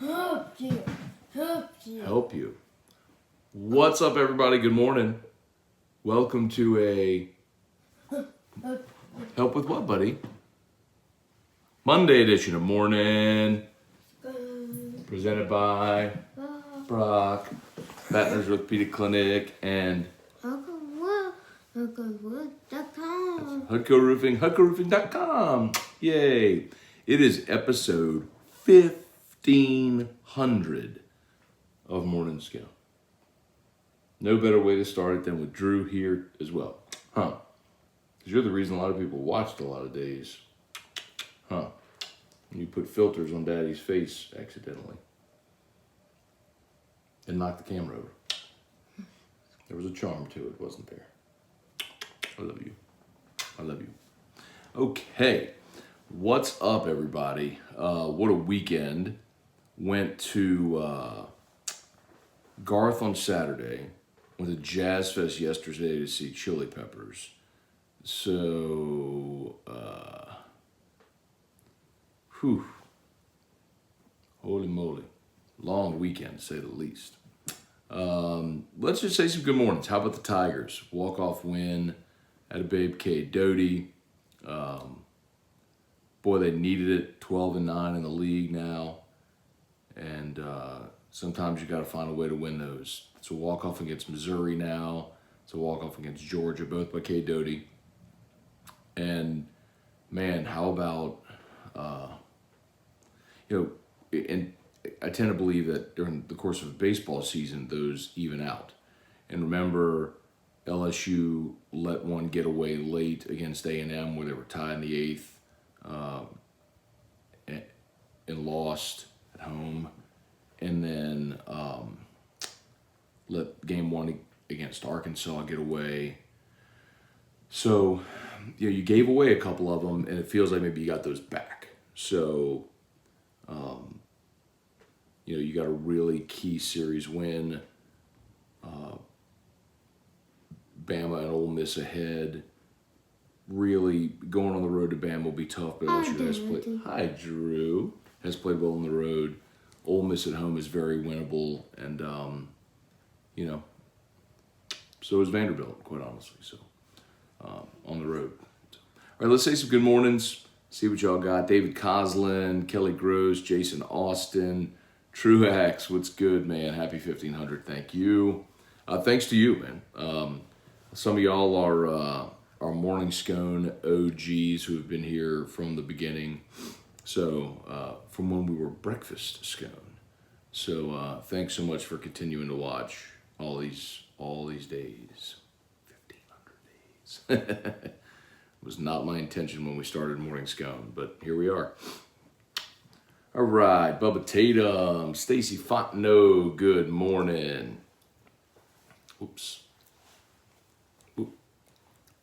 Help you. Help you. Help you. What's up, everybody? Good morning. Welcome to a Help with what, buddy? Monday edition of Morning. Presented by Brock, Batner's Orthopedic Clinic, and HUDCOroofing.com. Yay. It is episode 1500 of Morning Scone. No better way to start it than with Drew here as well. Because you're the reason a lot of people watched a lot of days. You put filters on Daddy's face accidentally. And knocked the camera over. There was a charm to it, wasn't there? I love you. I love you. Okay. What's up, everybody? What a weekend. Went to Garth on Saturday. Went to Jazz Fest yesterday to see Chili Peppers. So, holy moly. Long weekend, to say the least. Let's just say some good mornings. How about the Tigers? Walk-off win at a Babe K. Doty. Boy, they needed it. 12-9 in the league now. And sometimes you got to find a way to win those. It's a walk-off against Missouri now. It's a walk-off against Georgia, both by K. Doty. And, man, how about, and I tend to believe that during the course of a baseball season, those even out. And remember, LSU let one get away late against A&M where they were tied in the eighth and lost at home. And then let game one against Arkansas get away. So, you gave away a couple of them, and it feels like maybe you got those back. So, you got a really key series win. Bama and Ole Miss ahead. Really, going on the road to Bama will be tough, but LSU has played. Hi, Drew. Has played well on the road. Ole Miss at home is very winnable, and so is Vanderbilt, quite honestly. So, on the road. So, all right, let's say some good mornings. See what y'all got. David Coslin, Kelly Gross, Jason Austin, Truax. What's good, man? Happy 1500. Thank you. Thanks to you, man. Some of y'all are Morning Scone OGs who have been here from the beginning. So, from when we were Breakfast Scone. So, thanks so much for continuing to watch all these days. 1500 days. It was not my intention when we started Morning Scone, but here we are. All right, Bubba Tatum, Stacy Fontenot, good morning. Oops. Oop.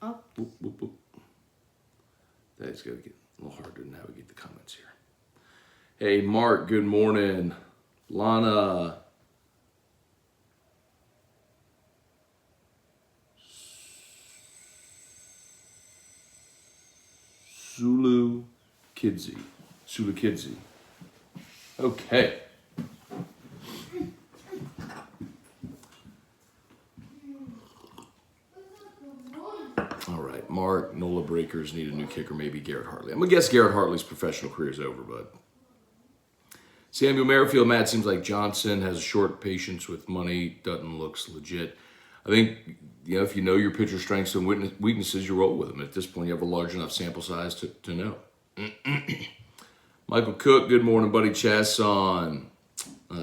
Oop, oop, oop. That's got to get a little harder to navigate the comments here. Hey, Mark, good morning. Lana. Sulu Kidzi. Okay. All right, Mark, NOLA Breakers need a new kicker, maybe Garrett Hartley. I'm going to guess Garrett Hartley's professional career is over, but Samuel Merrifield, Matt, seems like Johnson has short patience with money, Dutton looks legit. I think, if you know your pitcher's strengths and weaknesses, you roll with them. At this point, you have a large enough sample size to know. Michael Cook, good morning, buddy. Chasson.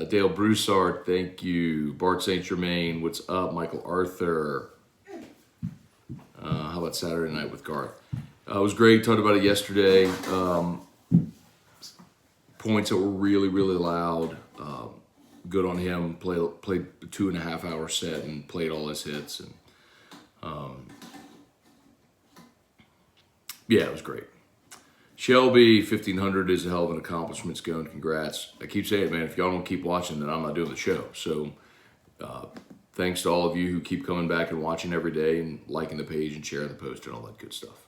Dale Broussard, thank you. Bart St. Germain, what's up? Michael Arthur. How about Saturday night with Garth? It was great. Talked about it yesterday. Points that were really, really loud. Good on him. Played a 2.5 hour set and played all his hits. And it was great. Shelby, 1500 is a hell of an accomplishment. Scone, congrats. I keep saying it, man. If y'all don't keep watching, then I'm not doing the show. So thanks to all of you who keep coming back and watching every day and liking the page and sharing the post and all that good stuff.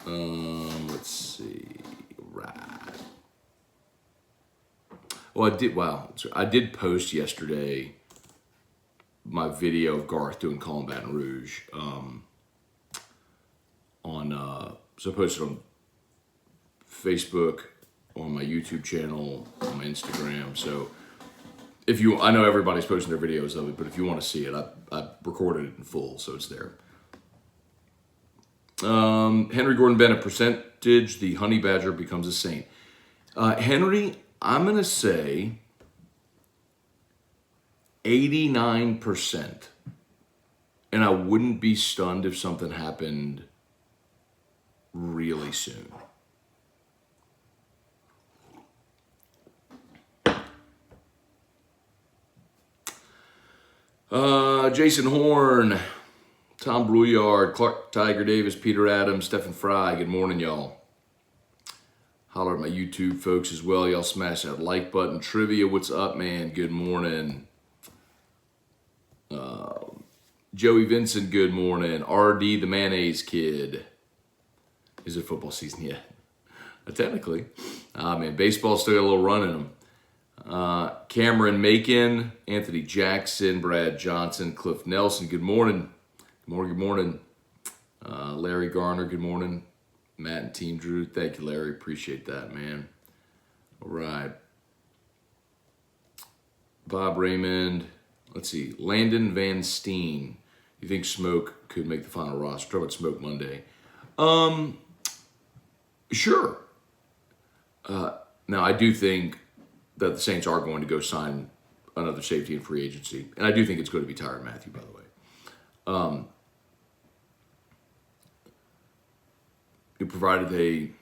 Let's see. Right. Well, I did. Wow, I did post yesterday my video of Garth doing Call in Baton Rouge. So I posted on Facebook, on my YouTube channel, on my Instagram. So I know everybody's posting their videos of it, but if you want to see it, I recorded it in full, so it's there. Henry Gordon Bennett percentage: the honey badger becomes a saint. Henry, I'm gonna say 89%, and I wouldn't be stunned if something happened really soon. Jason Horn, Tom Brouillard, Clark Tiger Davis, Peter Adams, Stephen Fry. Good morning, y'all. Holler at my YouTube folks as well. Y'all smash that like button. Trivia, what's up, man? Good morning. Joey Vincent, good morning. RD, the mayonnaise kid. Is it football season yet? Technically. Man, baseball's still got a little run in them. Cameron Macon, Anthony Jackson, Brad Johnson, Cliff Nelson, good morning. Good morning. Larry Garner, good morning. Matt and Team Drew, thank you, Larry. Appreciate that, man. All right. Bob Raymond. Let's see. Landon Van Steen. You think Smoke could make the final roster? Talk about Smoke Monday. Sure. Now, I do think that the Saints are going to go sign another safety in free agency. And I do think it's going to be Tyrann Mathieu, by the way. Provided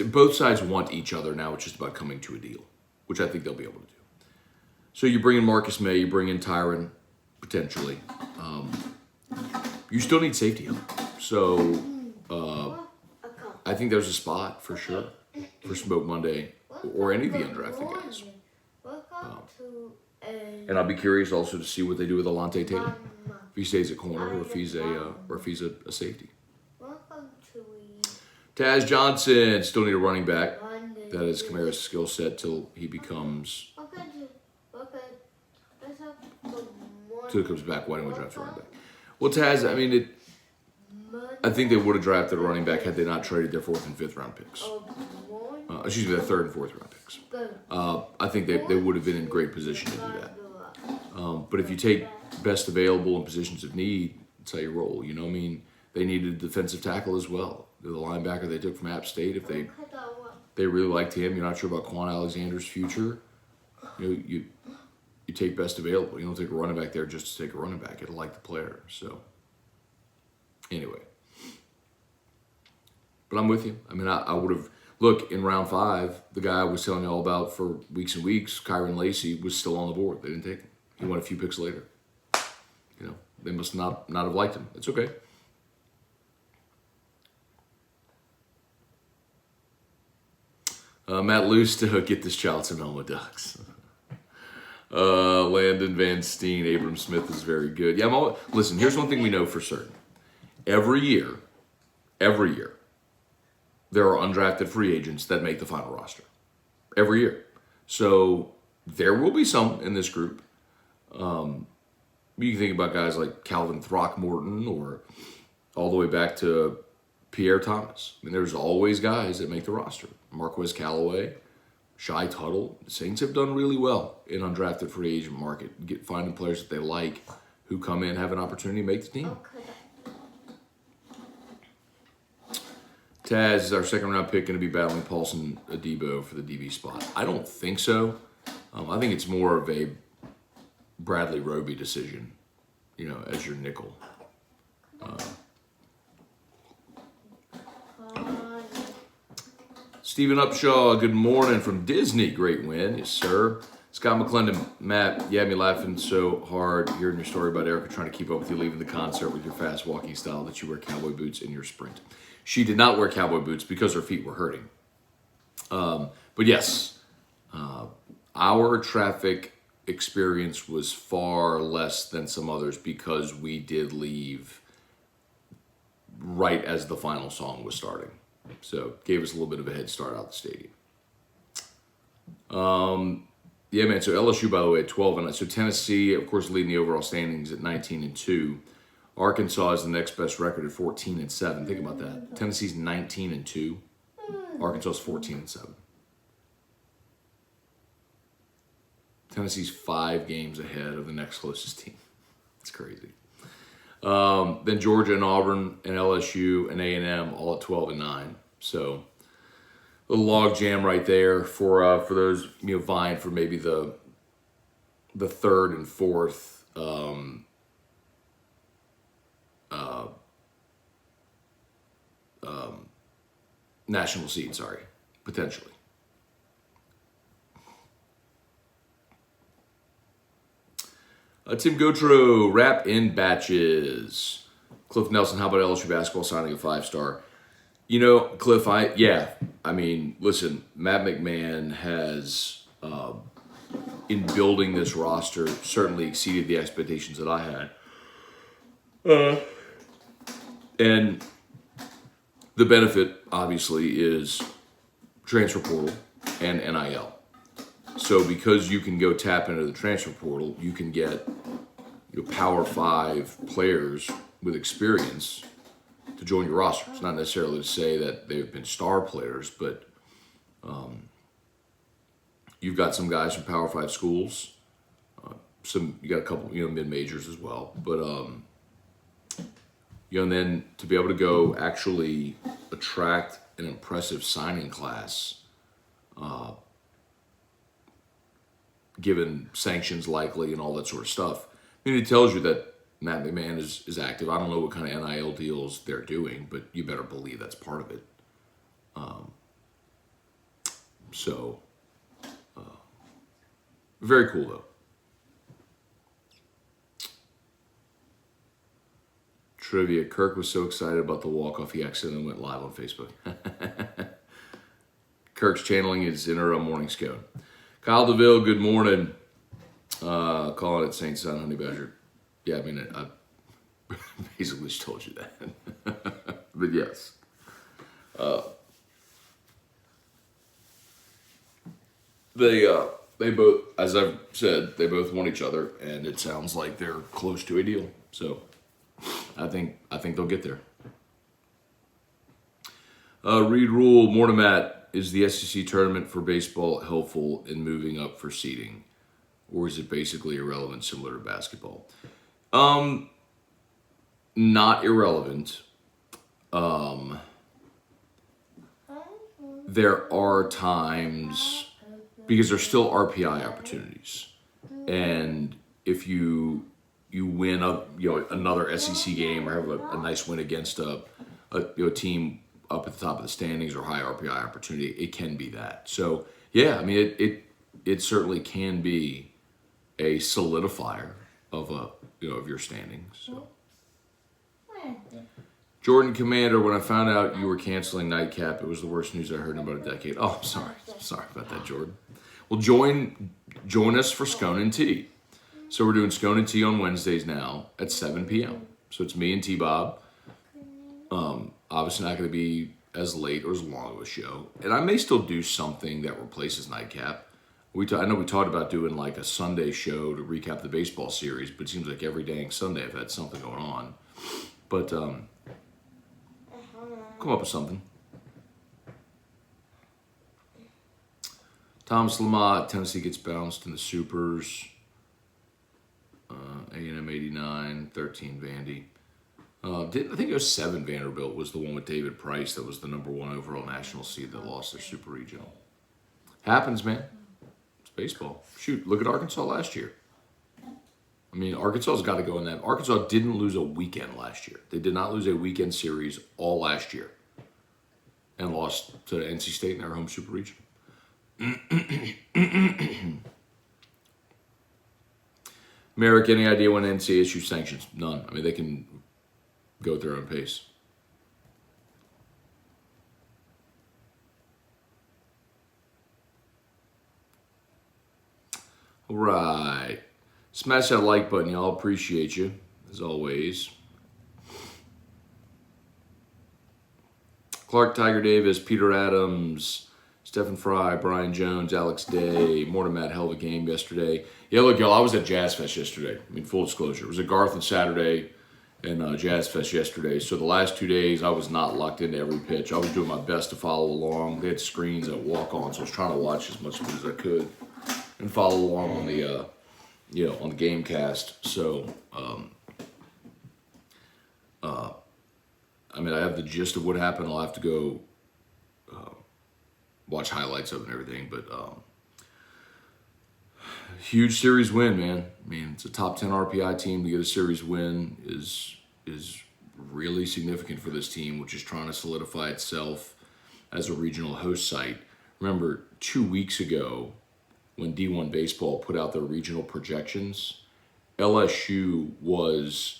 both sides want each other now. It's just about coming to a deal, which I think they'll be able to do. So you bring in Marcus May, you bring in Tyrann, potentially. You still need safety help. So I think there's a spot for sure for Smoke Monday or any of the undrafted guys. And I'll be curious also to see what they do with Alante Taylor. If he stays at corner or if he's a safety. Taz Johnson, still need a running back. That is Kamara's skill set till he becomes. Till he comes back. Why don't we draft a running back? Well, Taz, I mean, I think they would have drafted a running back had they not traded their 4th and 5th round picks. Excuse me, their 3rd and 4th round picks. I think they would have been in great position to do that. But if you take best available in positions of need, that's how you roll. You know what I mean? They needed a defensive tackle as well. The linebacker they took from App State, if they really liked him, you're not sure about Quan Alexander's future, you take best available. You don't take a running back there just to take a running back. It'll like the player. So anyway. But I'm with you. I mean, I would have, look, in round 5, the guy I was telling you all about for weeks and weeks, Kyron Lacey, was still on the board. They didn't take him. He went a few picks later. They must not have liked him. It's okay. Matt Luce to get this child some Elma Ducks. Landon Van Steen, Abram Smith is very good. Yeah, listen, here's one thing we know for certain. Every year, there are undrafted free agents that make the final roster. Every year. So there will be some in this group. You can think about guys like Calvin Throckmorton or all the way back to Pierre Thomas. I mean, there's always guys that make the roster. Marquez Callaway, Shai Tuttle. The Saints have done really well in undrafted free agent market, finding players that they like who come in, have an opportunity to make the team. Taz is our 2nd round pick going to be battling Paulson Adebo for the DB spot. I don't think so. I think it's more of a Bradley Roby decision, as your nickel. Stephen Upshaw, good morning from Disney. Great win. Yes, sir. Scott McClendon, Matt, you had me laughing so hard hearing your story about Erica trying to keep up with you leaving the concert with your fast walking style that you wear cowboy boots in your sprint. She did not wear cowboy boots because her feet were hurting. But yes, our traffic experience was far less than some others because we did leave right as the final song was starting. So gave us a little bit of a head start out the stadium. Yeah, man. So LSU, by the way, at 12-9. So Tennessee, of course, leading the overall standings at 19-2. Arkansas is the next best record at 14-7. Think about that. Tennessee's 19-2. Arkansas is 14-7. Tennessee's 5 games ahead of the next closest team. It's crazy. Then Georgia and Auburn and LSU and A&M all at 12-9. So a log jam right there for those vying for maybe the third and fourth national seed. Sorry, potentially. Tim Gautreau, wrap in batches. Cliff Nelson, how about LSU basketball signing a 5-star? Cliff, listen, Matt McMahon has, in building this roster, certainly exceeded the expectations that I had. And the benefit, obviously, is transfer portal and NIL. So because you can go tap into the transfer portal, you can get Power 5 players with experience to join your roster. It's not necessarily to say that they've been star players, but you've got some guys from Power 5 schools. You got a couple, mid-majors as well. But, and then to be able to go actually attract an impressive signing class, given sanctions likely and all that sort of stuff. It tells you that Matt McMahon is active. I don't know what kind of NIL deals they're doing, but you better believe that's part of it. Very cool, though. Trivia. Kirk was so excited about the walk-off, he accidentally went live on Facebook. Kirk's channeling his inner morning scone. Kyle DeVille, good morning. Calling it Saint Son Honey Badger. Yeah, I basically just told you that. But yes. They both, as I've said, they both want each other, and it sounds like they're close to a deal. So I think they'll get there. Reed Rule, morning, Matt. Is the SEC tournament for baseball helpful in moving up for seeding? Or is it basically irrelevant, similar to basketball? Not irrelevant. There are times, because there's still RPI opportunities. And if you win another SEC game or have a nice win against a team up at the top of the standings or high RPI opportunity, it can be that. So yeah, it certainly can be a solidifier of of your standings. So Jordan Commander, when I found out you were canceling Nightcap, it was the worst news I heard in about a decade. Oh, I'm sorry. Sorry about that, Jordan. Well, join us for Scone and Tea. So we're doing Scone and Tea on Wednesdays now at 7 p.m. So it's me and T-Bob. Obviously not going to be as late or as long of a show. And I may still do something that replaces Nightcap. I know we talked about doing like a Sunday show to recap the baseball series, but it seems like every dang Sunday I've had something going on. But come up with something. Thomas Lamont, Tennessee gets bounced in the Supers. A&M 89, 13 Vandy. I think it was 7 Vanderbilt was the one with David Price that was the number 1 overall national seed that lost their super regional. Happens, man. It's baseball. Shoot, look at Arkansas last year. Arkansas's got to go in that. Arkansas didn't lose a weekend last year. They did not lose a weekend series all last year and lost to NC State in their home super regional. Merrick, any idea when NC issues sanctions? None. They can go at their own pace. All right. Smash that like button, y'all. Appreciate you, as always. Clark, Tiger Davis, Peter Adams, Stephen Fry, Brian Jones, Alex Day, Morton Matt, hell of a game yesterday. Yeah, look, y'all, I was at Jazz Fest yesterday. I mean, full disclosure. It was at Garth on Saturday and Jazz Fest yesterday. So the last 2 days, I was not locked into every pitch. I was doing my best to follow along. They had screens at walk-on, so I was trying to watch as much of it as I could and follow along on the, on the game cast. So, I mean, I have the gist of what happened. I'll have to go watch highlights of it and everything, but huge series win, man. I mean, it's a top 10 RPI team. To get a series win is really significant for this team, which is trying to solidify itself as a regional host site. Remember, 2 weeks ago, when D1 Baseball put out their regional projections, LSU was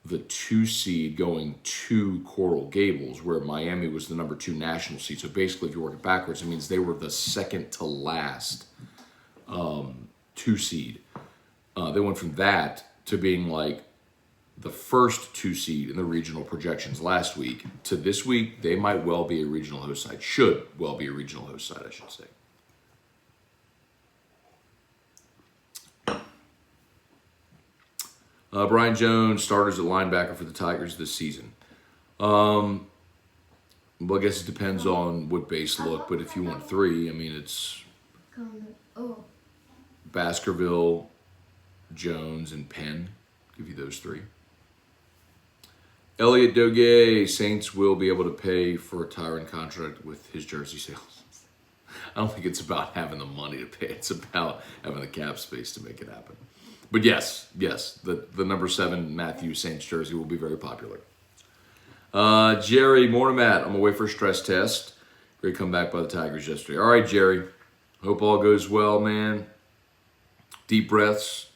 the 2 seed going to Coral Gables, where Miami was the number 2 national seed. So basically, if you work it backwards, it means they were the second to last 2 seed. They went from that to being like the first 2 seed in the regional projections last week to this week. They might well be a regional host site. Should well be a regional host site, I should say. Brian Jones, starters at linebacker for the Tigers this season. Well, I guess it depends on what base look, but if you want 3, I mean, it's Baskerville, Jones, and Penn. Give you those 3. Elliot Doge, Saints will be able to pay for a Tyron contract with his jersey sales. I don't think it's about having the money to pay. It's about having the cap space to make it happen. But yes, the number 7 Matthew Saints jersey will be very popular. Jerry Mortimer, I'm away for a stress test. Great comeback by the Tigers yesterday. All right, Jerry. Hope all goes well, man. Deep breaths.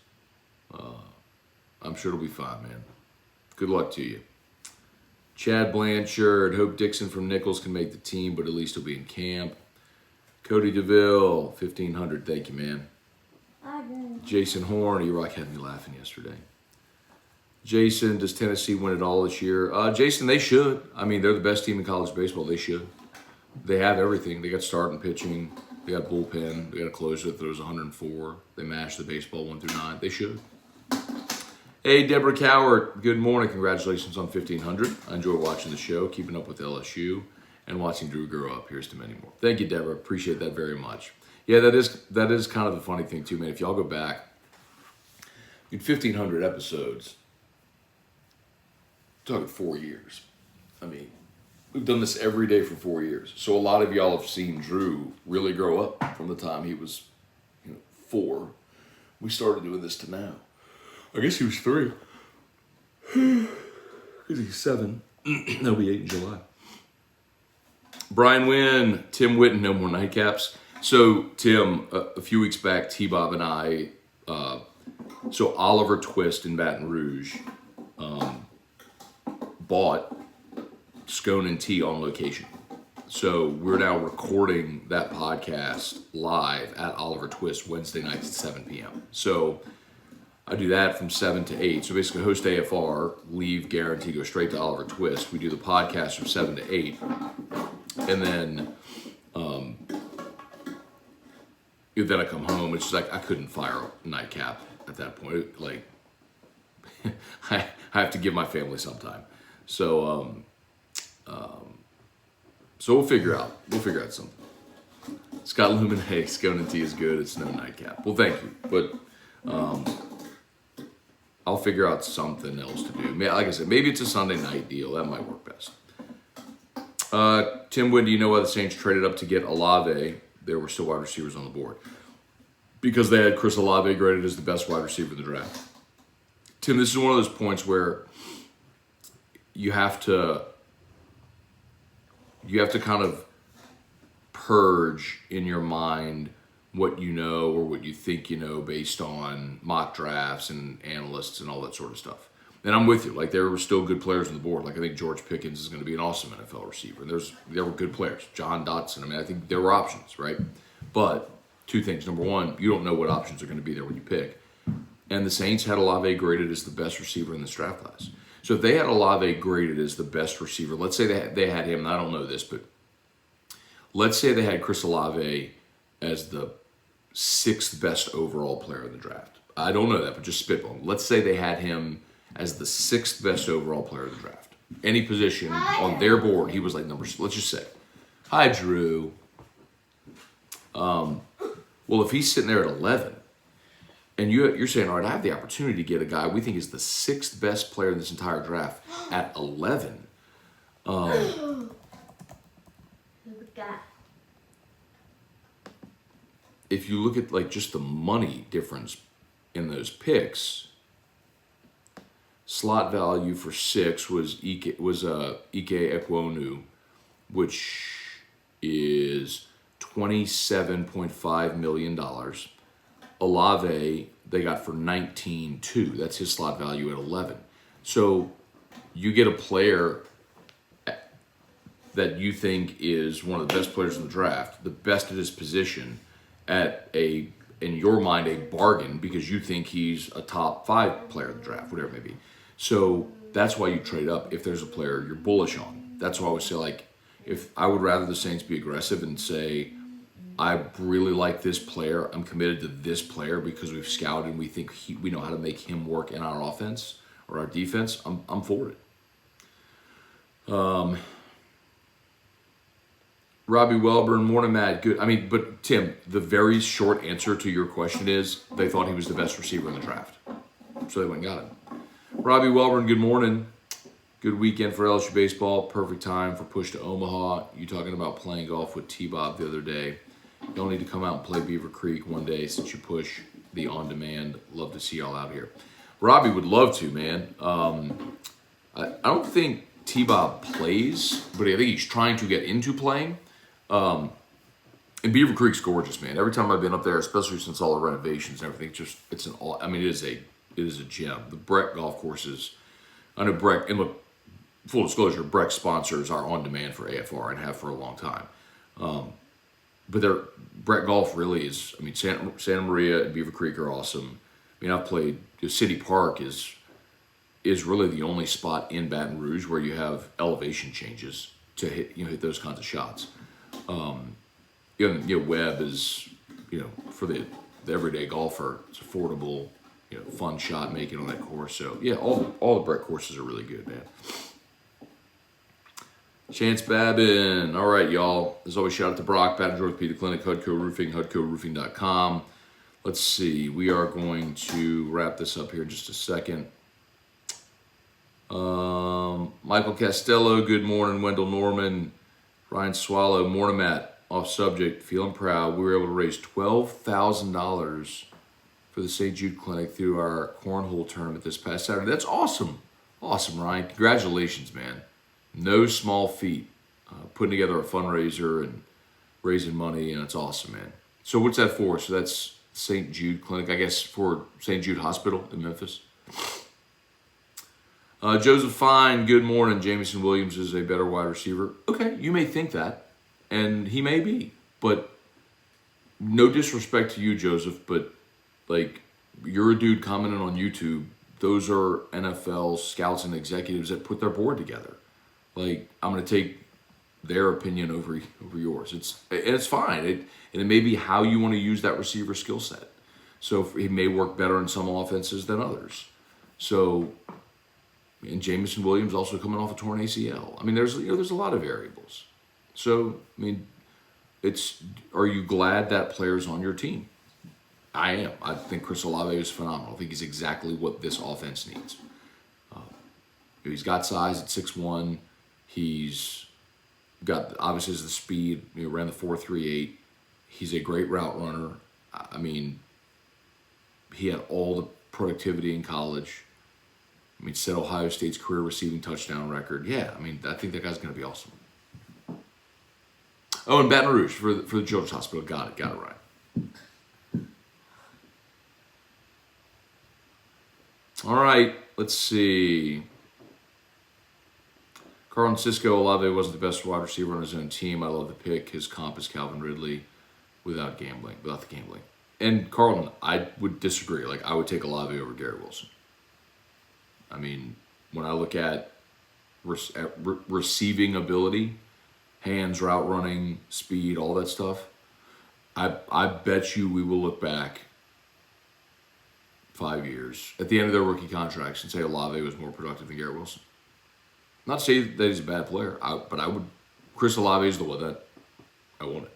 I'm sure it'll be fine, man. Good luck to you. Chad Blanchard, hope Dixon from Nichols can make the team, but at least he'll be in camp. Cody DeVille, 1,500. Thank you, man. Jason Horn, E-Rock had me laughing yesterday. Jason, does Tennessee win it all this year? Jason, they should. I mean, they're the best team in college baseball. They should. They have everything. They got starting pitching. They got bullpen. They got a closer that throws 104. They mashed the baseball 1 through 9. They should. Hey, Deborah Cowart, good morning. Congratulations on 1,500. I enjoy watching the show, keeping up with LSU, and watching Drew grow up. Here's to many more. Thank you, Deborah. Appreciate that very much. Yeah, that is kind of the funny thing too, man. If y'all go back, in 1,500 episodes, talking 4 years. I mean, we've done this every day for 4 years. So a lot of y'all have seen Drew really grow up from the time he was, 4. We started doing this to now. I guess he was 3. Because he's 7. He'll be 8 in July. Brian Wynn, Tim Witten, no more nightcaps. So, Tim, a few weeks back, T-Bob and I, so Oliver Twist in Baton Rouge bought Scone and Tea on location. So, we're now recording that podcast live at Oliver Twist Wednesday nights at 7 p.m. So, I do that from 7 to 8. So, basically, host AFR, leave guarantee, go straight to Oliver Twist. We do the podcast from 7 to 8. And then I come home. It's just like I couldn't fire a nightcap at that point. Like I have to give my family some time. So so we'll figure out something. Scott Lumen, hey, Scone and Tea is good. It's no nightcap. Well, thank you, but I'll figure out something else to do. Like I said, maybe it's a Sunday night deal. That might work best. Tim Wood, do you know why the Saints traded up to get Olave? There were still wide receivers on the board. Because they had Chris Olave graded as the best wide receiver in the draft. Tim, this is one of those points where you have to kind of purge in your mind what you know or what you think you know based on mock drafts and analysts and all that sort of stuff. And I'm with you. Like, there were still good players on the board. Like, I think George Pickens is going to be an awesome NFL receiver. And there were good players. John Dotson. I mean, I think there were options, right? But 2 things. Number one, you don't know what options are going to be there when you pick. And the Saints had Olave graded as the best receiver in this draft class. So if they had Olave graded as the best receiver, let's say they had him, and I don't know this, but let's say they had Chris Olave as the 6th best overall player in the draft. I don't know that, but just spitballing. Let's say they had him as the 6th best overall player in the draft. Any position on their board, he was like let's just say. Hi, Drew. Well, if he's sitting there at 11, and you're saying, all right, I have the opportunity to get a guy we think is the 6th best player in this entire draft at 11. Look at that. If you look at like just the money difference in those picks, slot value for 6 was Ike Ekwonu, which is $27.5 million. Olave, they got for 19.2. That's his slot value at 11. So you get a player that you think is one of the best players in the draft, the best at his position, at in your mind, a bargain because you think he's a top 5 player in the draft, whatever it may be. So that's why you trade up if there's a player you're bullish on. That's why I would say, like, if I would rather the Saints be aggressive and say, I really like this player. I'm committed to this player because we've scouted and we think we know how to make him work in our offense or our defense. I'm for it. Robbie Welburn, morning, Matt. Good. I mean, but Tim, the very short answer to your question is they thought he was the best receiver in the draft, so they went and got him. Robbie Welburn, good morning. Good weekend for LSU baseball. Perfect time for push to Omaha. You talking about playing golf with T-Bob the other day. Don't need to come out and play Beaver Creek one day since you push the on-demand. Love to see y'all out here. Robbie would love to, man. I don't think T-Bob plays, but I think he's trying to get into playing. And Beaver Creek's gorgeous, man. Every time I've been up there, especially since all the renovations and everything, it is a gem. The Breck golf courses, I know Breck, and look, full disclosure, Breck sponsors are on demand for AFR and have for a long time. But Breck Golf really is, I mean, Santa Maria and Beaver Creek are awesome. I mean, I've played, City Park is really the only spot in Baton Rouge where you have elevation changes to hit those kinds of shots. Webb is, for the everyday golfer, it's affordable, fun shot making on that course. So yeah, all the Breck courses are really good, man. Chance Babin. All right, y'all. As always, shout out to Brock, Baton Rouge Orthopedic Clinic, HUDCO Roofing, HUDCOroofing.com. Let's see. We are going to wrap this up here in just a second. Michael Castello, good morning. Wendell Norman, Ryan Swallow, morning, Matt. Off subject, feeling proud. We were able to raise $12,000 for the St. Jude Clinic through our cornhole tournament this past Saturday. That's awesome. Awesome, Ryan. Congratulations, man. No small feat. Putting together a fundraiser and raising money, and it's awesome, man. So what's that for? So that's St. Jude Clinic, I guess, for St. Jude Hospital in Memphis. Joseph Fine, good morning. Jamison Williams is a better wide receiver. Okay, you may think that, and he may be, but no disrespect to you, Joseph, but like, you're a dude commenting on YouTube. Those are NFL scouts and executives that put their board together. Like, I'm going to take their opinion over yours. It's fine. And it may be how you want to use that receiver skill set. So it may work better in some offenses than others. So, and Jamison Williams also coming off a torn ACL. I mean, there's a lot of variables. So, I mean, are you glad that player's on your team? I am. I think Chris Olave is phenomenal. I think he's exactly what this offense needs. He's got size at 6'1". He's got, obviously, the speed. Ran the 4.38. He's a great route runner. I mean, he had all the productivity in college. I mean, set Ohio State's career receiving touchdown record. Yeah, I mean, I think that guy's going to be awesome. Oh, and Baton Rouge for the Children's Hospital. Got it right. All right, let's see. Carlton Cisco, Olave wasn't the best wide receiver on his own team. I love the pick. His comp is Calvin Ridley without the gambling. And Carlton, I would disagree. Like, I would take Olave over Garrett Wilson. I mean, when I look at receiving ability hands, route running, speed, all that stuff. I bet you we will look back 5 years at the end of their rookie contracts and say Olave was more productive than Garrett Wilson. Not to say that he's a bad player, but I would. Chris Olave is the one that I wanted.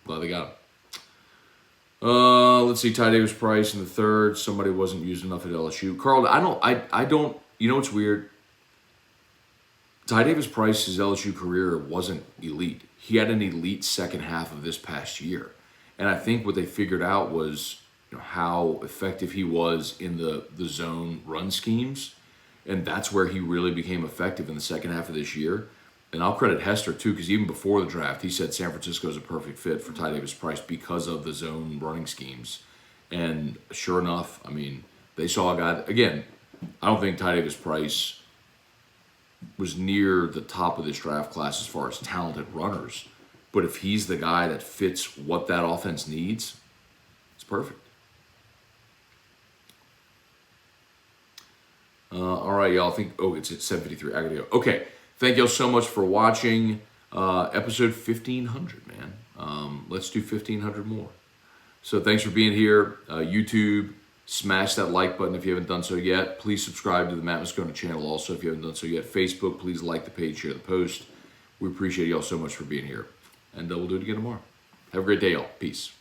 Glad they got him. Let's see, Ty Davis Price in the third. Somebody wasn't used enough at LSU. Carl, I don't. You know what's weird? Ty Davis Price's LSU career wasn't elite. He had an elite second half of this past year, and I think what they figured out was how effective he was in the zone run schemes, and that's where he really became effective in the second half of this year. And I'll credit Hester, too, because even before the draft, he said San Francisco is a perfect fit for Ty Davis Price because of the zone running schemes. And sure enough, I mean, they saw a guy. Again, I don't think Ty Davis Price was near the top of this draft class as far as talented runners. But if he's the guy that fits what that offense needs, it's perfect. All right, y'all. It's at 7:53. I gotta go. Okay. Thank y'all so much for watching episode 1500, man. Let's do 1500 more. So thanks for being here. YouTube, smash that like button if you haven't done so yet. Please subscribe to the Matt Scone channel also if you haven't done so yet. Facebook, please like the page, share the post. We appreciate y'all so much for being here. And we'll do it again tomorrow. Have a great day, y'all. Peace.